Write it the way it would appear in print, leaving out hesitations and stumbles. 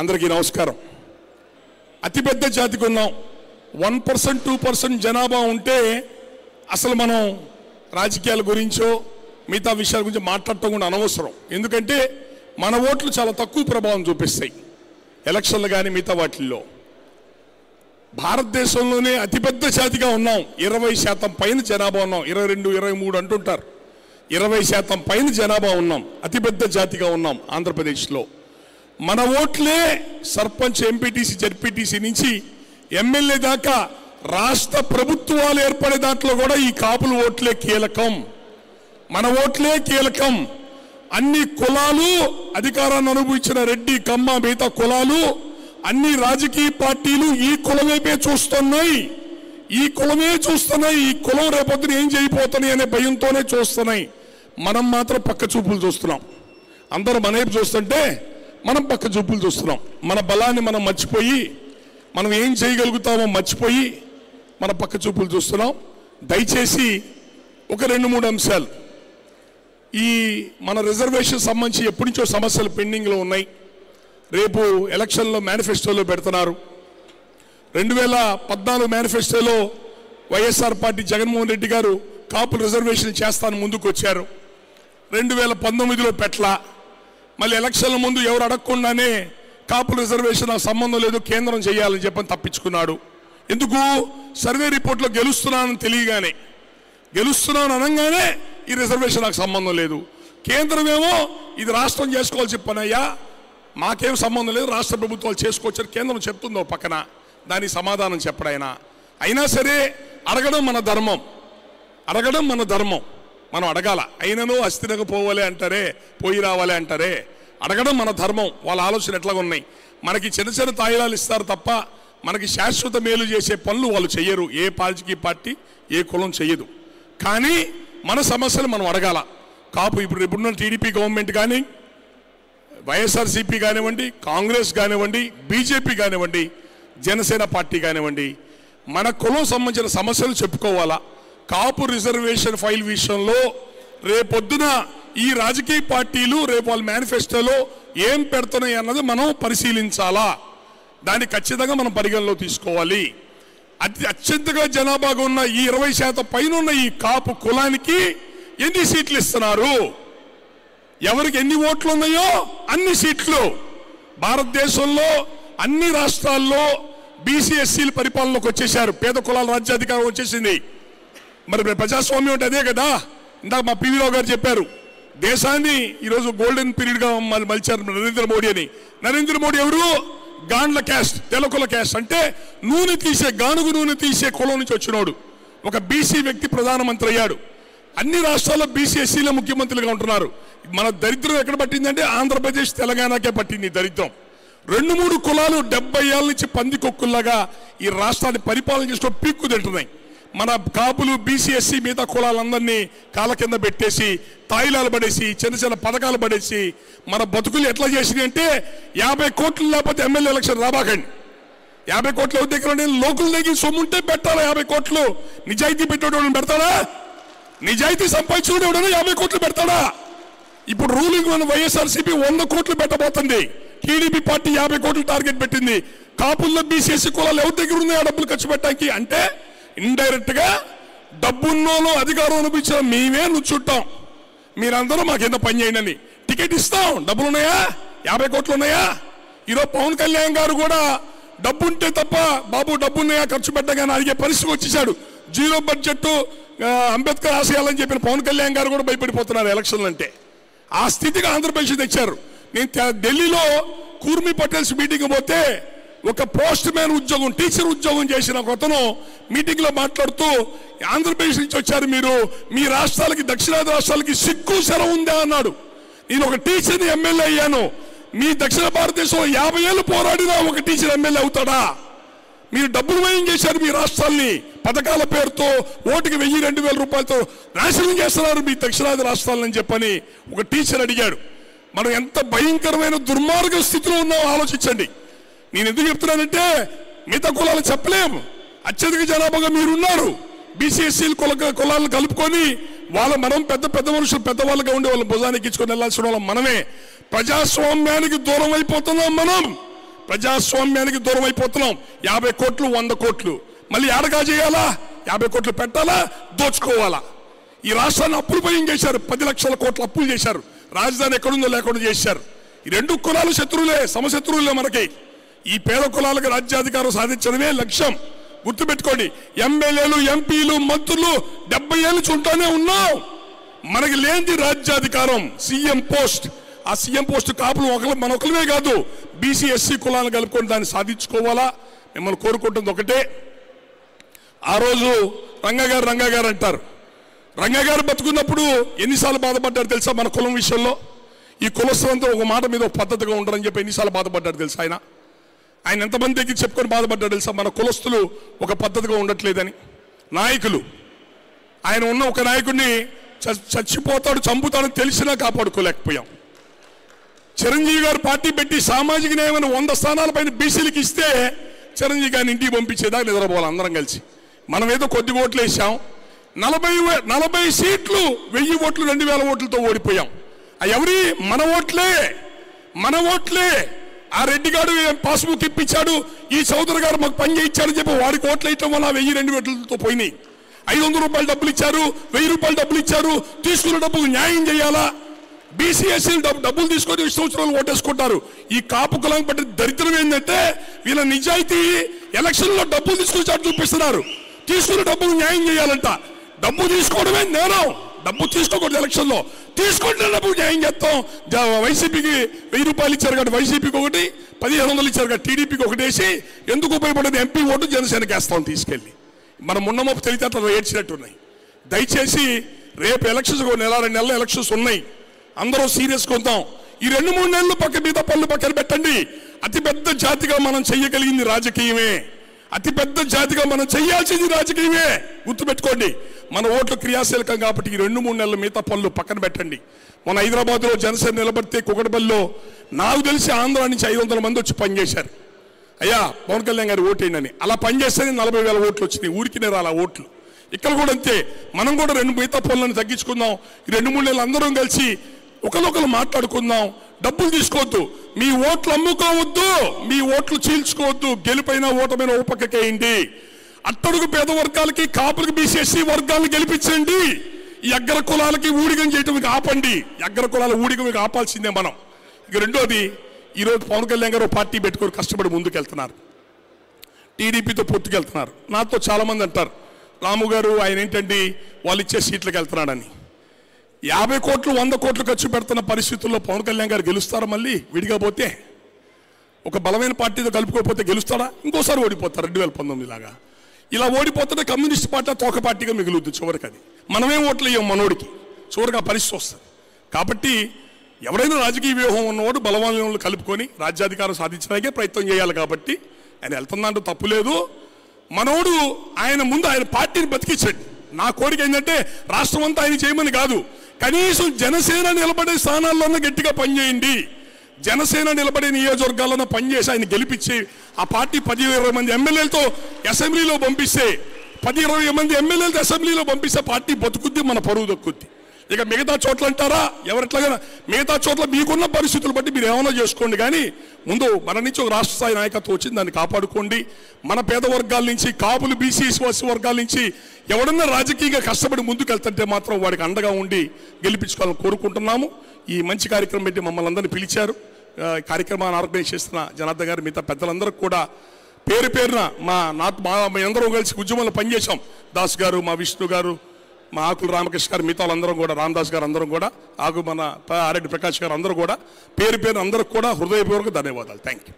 అందరికీ నమస్కారం. అతిపెద్ద జాతికి ఉన్నాం. 1% 2% జనాభా ఉంటే అసలు మనం రాజకీయాల గురించో మిగతా విషయాల గురించి మాట్లాడటం కూడా అనవసరం. ఎందుకంటే మన ఓట్లు చాలా తక్కువ ప్రభావం చూపిస్తాయి ఎలక్షన్లు కానీ మిగతా వాటిల్లో. భారతదేశంలోనే అతిపెద్ద జాతిగా ఉన్నాం. 20% పైన జనాభా ఉన్నాం. 22, 23 అంటుంటారు. 20% పైన జనాభా ఉన్నాం. అతిపెద్ద జాతిగా ఉన్నాం ఆంధ్రప్రదేశ్లో. మన ఓట్లే సర్పంచ్, ఎంపీటీసీ, జడ్పీటీసీ నుంచి ఎమ్మెల్యే దాకా రాష్ట్ర ప్రభుత్వాలు ఏర్పడే దాంట్లో కూడా ఈ కాపుల ఓట్లే కీలకం. మన ఓట్లే కీలకం. అన్ని కులాలు అధికారాన్ని అనుభవించిన రెడ్డి, కమ్మ, మిగతా కులాలు, అన్ని రాజకీయ పార్టీలు ఈ కులం వైపే చూస్తున్నాయి. ఈ కులమే చూస్తున్నాయి. ఈ కులం రేపొద్దున ఏం చేయబోతున్నాయి అనే భయంతోనే చూస్తున్నాయి. మనం మాత్రం పక్క చూపులు చూస్తున్నాం. అందరూ మన వైపు చూస్తుంటే మనం పక్క చూపులు చూస్తున్నాం. మన బలాన్ని మనం మర్చిపోయి, మనం ఏం చేయగలుగుతామో మర్చిపోయి మన పక్క చూపులు చూస్తున్నాం. దయచేసి ఒక 2-3 అంశాలు. ఈ మన రిజర్వేషన్ సంబంధించి ఎప్పటి నుంచో సమస్యలు పెండింగ్లో ఉన్నాయి. రేపు ఎలక్షన్లో మేనిఫెస్టోలో పెడుతున్నారు. 2014 మేనిఫెస్టోలో వైఎస్ఆర్ పార్టీ జగన్మోహన్ రెడ్డి గారు కాపు రిజర్వేషన్ చేస్తాను ముందుకు వచ్చారు. 2019లో పెట్టలా. మళ్ళీ ఎలక్షన్ల ముందు ఎవరు అడగకుండానే కాపు రిజర్వేషన్ నాకు సంబంధం లేదు, కేంద్రం చేయాలని చెప్పని తప్పించుకున్నాడు. ఎందుకు? సర్వే రిపోర్ట్లో గెలుస్తున్నానని తెలియగానే, గెలుస్తున్నాను అనగానే ఈ రిజర్వేషన్ నాకు సంబంధం లేదు. కేంద్రమేమో ఇది రాష్ట్రం చేసుకోవాల్సి చెప్పనయ్యా, మాకేం సంబంధం లేదు, రాష్ట్ర ప్రభుత్వాలు చేసుకోవచ్చని కేంద్రం చెప్తుందో పక్కన. దానికి సమాధానం చెప్పడైనా. అయినా సరే అడగడం మన ధర్మం. అడగడం మన ధర్మం. మనం అడగాల. అయినను అస్థిరంగా పోవాలి అంటారే, పోయి రావాలి అంటారే. అడగడం మన ధర్మం. వాళ్ళ ఆలోచన ఎట్లాగా ఉన్నాయి. మనకి చిన్న చిన్న తాయిలాలు ఇస్తారు తప్ప మనకి శాశ్వత మేలు చేసే పనులు వాళ్ళు చెయ్యరు. ఏ రాజకీయ పార్టీ, ఏ కులం చెయ్యదు. కానీ మన సమస్యలు మనం అడగాల. కాపు ఇప్పుడున్న టీడీపీ గవర్నమెంట్ కానీ, వైఎస్ఆర్సీపీ కానివ్వండి, కాంగ్రెస్ కానివ్వండి, బీజేపీ కానివ్వండి, జనసేన పార్టీ కానివ్వండి, మన కులం సంబంధించిన సమస్యలు చెప్పుకోవాలా. కాపు రిజర్వేషన్ ఫైల్ విషయంలో రేపొద్దున ఈ రాజకీయ పార్టీలు రేపు వాళ్ళ మేనిఫెస్టోలో ఏం పెడుతున్నాయి అన్నది మనం పరిశీలించాలా. దాన్ని ఖచ్చితంగా మనం పరిగణలో తీసుకోవాలి. అత్యంతగా జనాభాగా ఉన్న ఈ 20% పైన ఉన్న ఈ కాపు కులానికి ఎన్ని సీట్లు ఇస్తున్నారు, ఎవరికి ఎన్ని ఓట్లు ఉన్నాయో అన్ని సీట్లు. భారతదేశంలో అన్ని రాష్ట్రాల్లో బీసీ, ఎస్సీల పరిపాలనలోకి వచ్చేసారు. పేద కులాల రాజ్యాధికారం వచ్చేసింది. మరి ప్రజాస్వామ్యం అంటే అదే కదా. ఇందాక మా పివి రావు గారు చెప్పారు, దేశాన్ని ఈరోజు గోల్డెన్ పీరియడ్గా మలిచారు నరేంద్ర మోడీ అని. నరేంద్ర మోడీ ఎవరు? గాండ్ల క్యాస్ట్, తెలకుల క్యాస్ట్, అంటే నూనె తీసే, గానుగు నూనె తీసే కులం నుంచి వచ్చినోడు. ఒక బీసీ వ్యక్తి ప్రధానమంత్రి అయ్యాడు. అన్ని రాష్ట్రాల్లో బీసీ, ఎస్సీలే ముఖ్యమంత్రులుగా ఉంటున్నారు. మన దరిద్రం ఎక్కడ పట్టిందంటే ఆంధ్రప్రదేశ్, తెలంగాణకే పట్టింది దరిద్రం. 2-3 కులాలు 70 ఏళ్ళ నుంచి పందికొక్కుల్లాగా ఈ రాష్ట్రాన్ని పరిపాలన చేస్తూ పీక్కు తింటున్నాయి. మన కాపులు, బీసీ, ఎస్సీ మిగతా కులాలందరినీ కాళ్ళ కింద పెట్టేసి, తాయిలాలు పడేసి, చిన్న చిన్న పథకాలు పడేసి మన బతుకులు ఎట్లా చేసినాయి అంటే 50 కోట్లు లేకపోతే ఎమ్మెల్యే ఎలక్షన్ రాబాకండి. 50 కోట్ల దగ్గర లోకుల దగ్గర సొమ్ముంటే పెట్టాలా 50 కోట్లు. నిజాయితీ పెట్టేవాడు పెడతాడా? నిజాయితీ సంపాదించిన 50 కోట్లు పెడతాడా? ఇప్పుడు రూలింగ్ ఉన్న వైఎస్ఆర్సీపీ 100 కోట్లు పెట్టబోతుంది. టీడీపీ పార్టీ 50 కోట్లు టార్గెట్ పెట్టింది. కాపుల్లో బీసీ, ఎస్సీ కులాలు ఎవరి దగ్గర ఉన్నాయి ఆ డబ్బులు ఖర్చు పెట్టడానికి? అంటే ఇండైరెక్ట్ గా డబ్బున్నోళ్ళు అధికారం అనిపించిన మేమే నుంచుంటాం, మీరందరూ మాకు ఎంత పని చేయండి అని టికెట్ ఇస్తాం. డబ్బులు ఉన్నాయా? 50 కోట్లు ఉన్నాయా? ఈరోజు పవన్ కళ్యాణ్ గారు కూడా డబ్బుంటే తప్ప బాబు డబ్బున్నాయా ఖర్చు పెట్టగానే అడిగే పరిస్థితి వచ్చేసాడు. 0 బడ్జెట్, అంబేద్కర్ ఆశయాలని చెప్పిన పవన్ కళ్యాణ్ గారు కూడా భయపడిపోతున్నారు ఎలక్షన్లు అంటే. ఆ స్థితికి ఆంధ్రప్రదేశ్ తెచ్చారు. నేను ఢిల్లీలో కూర్మి పటేల్స్ మీటింగ్ పోతే ఒక పోస్ట్ మ్యాన్ ఉద్యోగం, టీచర్ ఉద్యోగం చేసిన ఒక అతను మీటింగ్లో మాట్లాడుతూ, ఆంధ్రప్రదేశ్ నుంచి వచ్చారు మీరు, మీ రాష్ట్రాలకి, దక్షిణాది రాష్ట్రాలకి సిగ్గు శరం ఉందా అన్నాడు. నేను ఒక టీచర్ని ఎమ్మెల్యే అయ్యాను. మీ దక్షిణ భారతదేశంలో 50 ఏళ్ళు పోరాడినా ఒక టీచర్ ఎమ్మెల్యే అవుతాడా? మీరు డబ్బులు వ్యయం చేశారు. మీ రాష్ట్రాల్ని పథకాల పేరుతో ఓటుకి 1000-2000 రూపాయలతో నాశనం చేస్తున్నారు మీ దక్షిణాది రాష్ట్రాలని చెప్పని ఒక టీచర్ అడిగాడు. మనం ఎంత భయంకరమైన దుర్మార్గ స్థితిలో ఉన్నామో ఆలోచించండి. నేను ఎందుకు చెప్తున్నానంటే మిగతా కులాలు చెప్పలేము. అత్యధిక జనాభాగా మీరున్నారు. బీసీ, ఎస్సీల కులాలను కలుపుకొని మనం పెద్ద మనుషులు, పెద్దవాళ్ళుగా ఉండే వాళ్ళని భుజానికి ఇచ్చుకొని వెళ్ళాల్సిన వాళ్ళం మనమే. ప్రజాస్వామ్యానికి దూరం అయిపోతున్నాం మనం. ప్రజాస్వామ్యానికి దూరం అయిపోతున్నాం. 50 కోట్లు 100 కోట్లు మళ్ళీ ఏడగా చేయాలా? 50 కోట్లు పెట్టాలా, దోచుకోవాలా? ఈ రాష్ట్రాన్ని అప్పులు భయం చేశారు. 10 లక్షల కోట్ల అప్పులు చేశారు. రాజధాని ఎక్కడుందో లేకుండా చేశారు. ఈ రెండు కులాలు శత్రువులే, సమశత్రువులే మనకి. ఈ పేద కులాలకు రాజ్యాధికారం సాధించడమే లక్ష్యం. గుర్తుపెట్టుకోండి. ఎమ్మెల్యేలు, ఎంపీలు, మంత్రులు 70 ఏళ్ళు చుంటానే ఉన్నాం. మనకి లేనిది రాజ్యాధికారం, సీఎం పోస్ట్. ఆ సీఎం పోస్ట్ కాపులు మన ఒకరివే కాదు, బీసీ ఎస్సీ కులాలను కలుపుకొని దాన్ని సాధించుకోవాలా. మిమ్మల్ని కోరుకుంటుంది ఒకటే. ఆ రోజు రంగా గారు అంటారు. రంగా గారు బతుకున్నప్పుడు ఎన్నిసార్లు బాధపడ్డారు తెలుసా? మన కులం విషయంలో ఈ కులస్తులంతా ఒక మాట మీద ఒక పద్ధతిగా ఉండరని చెప్పి ఎన్నిసార్లు బాధపడ్డారు తెలుసా? ఆయన ఎంతమంది దగ్గర చెప్పుకొని బాధపడ్డారు తెలుసా? మన కులస్తులు ఒక పద్ధతిగా ఉండట్లేదని. నాయకులు, ఆయన ఉన్న ఒక నాయకుడిని చచ్చిపోతాడు, చంపుతాడని తెలిసినా కాపాడుకోలేకపోయాం. చిరంజీవి గారు పార్టీ పెట్టి సామాజిక న్యాయం 100 స్థానాల పైన బీసీలకు ఇస్తే చిరంజీవి గారిని ఇంటికి పంపించేదాకా నిద్రపోవాలి అందరం కలిసి. మనం ఏదో కొద్ది ఓట్లు వేసాం. 40 సీట్లు 1000 ఓట్లు 2000 ఓట్లతో ఓడిపోయాం. ఎవరి? మన ఓట్లే. ఆ రెడ్డి గారు పాస్బుక్ ఇప్పించాడు, ఈ చౌదరి గారు మాకు పని చేయించాడని చెప్పి వాడికి ఓట్లు వేయటం వల్ల 1000-2000 ఓట్లతో పోయినాయి. 500 రూపాయలు డబ్బులు ఇచ్చారు, 1000 రూపాయలు డబ్బులు ఇచ్చారు. తీసుకున్న డబ్బులు న్యాయం చేయాలా? బీసీఎస్సీ డబ్బులు తీసుకొని సంవత్సరాలు ఓటేసుకుంటారు. ఈ కాపు కులం పట్టిన దరిద్రం ఏంటంటే వీళ్ళ నిజాయితీ ఎలక్షన్లో డబ్బులు తీసుకొచ్చి చూపిస్తున్నారు. తీసుకున్న డబ్బులు న్యాయం చేయాలంట. డబ్బు తీసుకోవడమే నేరం. డబ్బు తీసుకోకూడదు. ఎలక్షన్లో తీసుకుంటే డబ్బు న్యాయం చేస్తాం. వైసీపీకి 1000 రూపాయలు ఇచ్చారు కాబట్టి వైసీపీకి ఒకటి, 1500 ఇచ్చారు కాబట్టి టీడీపీకి ఒకటి వేసి ఎందుకు ఉపయోగపడేది ఎంపీ ఓటు జనసేనకి వేస్తాం తీసుకెళ్ళి. మనం ఉన్నమప్పు తెలితే అట్లా ఏడ్చినట్టున్నాయి. దయచేసి రేపు ఎలక్షన్స్ 1-2 నెలల ఎలక్షన్స్ ఉన్నాయి. అందరూ సీరియస్గా ఉందాం. ఈ 2-3 నెలలు మీద పళ్ళు పక్కన పెట్టండి. అతిపెద్ద జాతిగా మనం చెయ్యగలిగింది రాజకీయమే. అతిపెద్ద జాతిగా మనం చేయాల్సింది రాజకీయమే. గుర్తుపెట్టుకోండి. మన ఓట్లు క్రియాశీలకం కాబట్టి ఈ 2-3 నెలల మిగతా పనులు పక్కన పెట్టండి. మన హైదరాబాద్లో జనసేన నిలబడితే కుకటపల్లిలో నాకు తెలిసి ఆంధ్ర నుంచి 500 మంది వచ్చి పనిచేశారు. అయ్యా పవన్ కళ్యాణ్ గారు ఓటేయండి అని. అలా పనిచేస్తేనే 40,000 ఓట్లు వచ్చినాయి. ఊరికి అలా ఓట్లు. ఇక్కడ కూడా అంతే. మనం కూడా 2 మిగతా పనులను తగ్గించుకుందాం. ఈ 2-3 నెలలు అందరం కలిసి ఒకరికొకరు మాట్లాడుకుందాం. డబ్బులు తీసుకోవద్దు. మీ ఓట్లు అమ్ముకోవద్దు, మీ ఓట్లు చీల్చుకోవద్దు. గెలిపైన ఓటమైన ఉపకకేయండి. అట్టడుగు పేద వర్గాలకి, కాపులకి, బీసీఎస్సీ వర్గాలను గెలిపించండి. ఈ అగ్ర కులాలకి ఊడిగం చేయటం ఆపండి. అగ్ర కులాల ఊడిగం ఆపాల్సిందే మనం. ఇక రెండోది, ఈరోజు పవన్ కళ్యాణ్ గారు పార్టీ పెట్టుకొని కష్టపడి ముందుకెళ్తున్నారు. టీడీపీతో పొత్తుకెళ్తున్నారు. నాతో చాలామంది అంటారు, రాము గారు ఆయన ఏంటండి వాళ్ళు ఇచ్చే సీట్లకు వెళ్తున్నాడని. 50 కోట్లు 100 కోట్లు ఖర్చు పెడుతున్న పరిస్థితుల్లో పవన్ కళ్యాణ్ గారు గెలుస్తారా? మళ్ళీ విడిగా పోతే ఒక బలమైన పార్టీతో కలుపుకోకపోతే గెలుస్తాడా? ఇంకోసారి ఓడిపోతారు 2019 లాగా. ఇలా ఓడిపోతుంటే కమ్యూనిస్ట్ పార్టీ తోక పార్టీగా మిగులుద్దు చివరికి. అది మనమే ఓట్లు వేయం మనోడికి. చివరికి ఆ పరిస్థితి వస్తుంది. కాబట్టి ఎవరైనా రాజకీయ వ్యూహం ఉన్నవాడు బలవాళ్ళు కలుపుకొని రాజ్యాధికారం సాధించడానికే ప్రయత్నం చేయాలి. కాబట్టి ఆయన వెళ్తుందంటూ తప్పు లేదు. మనోడు ఆయన ముందు ఆయన పార్టీని బతికించండి. నా కోరిక ఏంటంటే రాష్ట్రం అంతా ఆయన చేయమని కాదు, కనీసం జనసేన నిలబడే స్థానాల్లోనే గట్టిగా పనిచేయండి. జనసేన నిలబడే నియోజకవర్గాల్లోనే పనిచేసి ఆయన గెలిపించి ఆ పార్టీ 10-20 మంది ఎమ్మెల్యేలతో అసెంబ్లీలో పంపిస్తే 10-20 మంది ఎమ్మెల్యేలతో అసెంబ్లీలో పంపిస్తే పార్టీ బతుకుద్ది, మన పరువు దక్కుద్ది. ఇక మిగతా చోట్ల అంటారా? ఎవరెట్లాగా మిగతా చోట్ల మీకున్న పరిస్థితులు బట్టి మీరు ఏమైనా చేసుకోండి. కానీ ముందు మన నుంచి ఒక రాష్ట్ర స్థాయి నాయకత్వం వచ్చింది, దాన్ని కాపాడుకోండి. మన పేద వర్గాల నుంచి, కాపులు, బీసీ వర్గాల నుంచి ఎవడన్నా రాజకీయంగా కష్టపడి ముందుకు వెళ్తుంటే మాత్రం వాడికి అండగా ఉండి గెలిపించుకోవాలని కోరుకుంటున్నాము. ఈ మంచి కార్యక్రమం పెట్టి మమ్మల్ని అందరినీ పిలిచారు. కార్యక్రమాన్ని ఆర్గనైజ్ చేస్తున్న జనార్దన్ గారు, మిగతా పెద్దలందరూ కూడా పేరు పేరున మా అందరం కలిసి ఉద్యమంలో పనిచేశాం. దాస్ గారు, మా విష్ణు గారు, మా ఆకుల రామకృష్ణ గారు, మిగతా అందరం కూడా, రామదాస్ గారు అందరం కూడా, మన ఆరెడ్డి ప్రకాష్ గారు అందరూ కూడా పేరు పేరు అందరికి కూడా హృదయపూర్వక ధన్యవాదాలు. Thank you.